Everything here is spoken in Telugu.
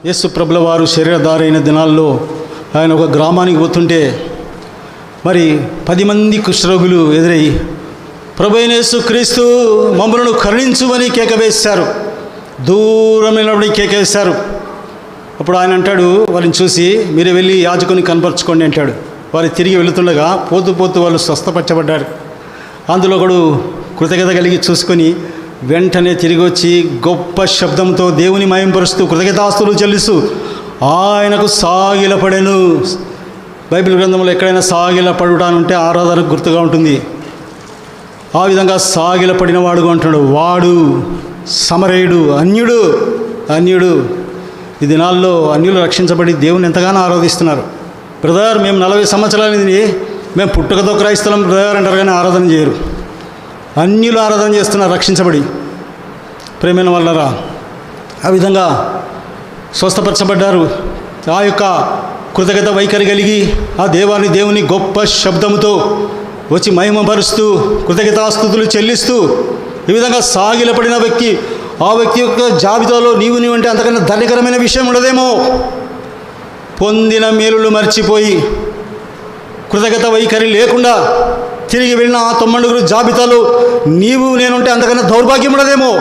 యేసు ప్రభుల వారు శరీరధారైన దినాల్లో ఆయన ఒక గ్రామానికి పోతుంటే మరి 10 మంది కుష్ఠరోగులు ఎదురై ప్రభువైన యేసు క్రీస్తు మమ్మలను కరుణించుమని కేక వేశారు. దూరం నిలబడి కేక వేశారు. అప్పుడు ఆయన అంటాడు, వారిని చూసి మీరే వెళ్ళి యాజకుని కనపరుచుకోండి అంటాడు. వారు తిరిగి వెళుతుండగా పోతూ వాళ్ళు స్వస్థపరచబడ్డారు. అందులో ఒకడు కృతజ్ఞత కలిగి చూసుకొని వెంటనే తిరిగి వచ్చి గొప్ప శబ్దంతో దేవుని మహింపరుస్తూ కృతజ్ఞతాస్తుతులు చెల్లిస్తూ ఆయనకు సాగిలపడెను. బైబిల్ గ్రంథంలో ఎక్కడైనా సాగిలపడుట అంటే ఆరాధనకు గుర్తుగా ఉంటుంది. ఆ విధంగా సాగిలపడిన వాడుగా అంటున్నాడు. వాడు సమరయుడు, అన్యుడు. ఈ దినాల్లో అన్యులు రక్షించబడి దేవుని ఎంతగానో ఆరాధిస్తున్నారు. బ్రదర్, మేము 40 సంవత్సరాలు మేము పుట్టుకతో క్రైస్తవం బ్రదర్ అంటారు, కానీ ఆరాధన చేయరు. అన్యులు ఆరాధన చేస్తున్నారు రక్షించబడి. ప్రేమైన వాళ్ళరా, ఆ విధంగా స్వస్థపరచబడ్డారు. ఆ యొక్క కృతజ్ఞత వైఖరి కలిగి ఆ దేవుని గొప్ప శబ్దముతో వచ్చి మహిమపరుస్తూ కృతజ్ఞతాస్తుతులు చెల్లిస్తూ ఈ విధంగా సాగిలపడిన వ్యక్తి, ఆ వ్యక్తి యొక్క జాబితాలో నీవంటే అంతకన్నా ధన్యకరమైన విషయం ఉండదేమో. పొందిన మేలులు మర్చిపోయి కృతజ్ఞత వైఖరి లేకుండా తిరిగి వెళ్ళిన ఆ 9 జాబితాలో నేనుంటే అంతకన్నా దౌర్భాగ్యం ఉండదేమో.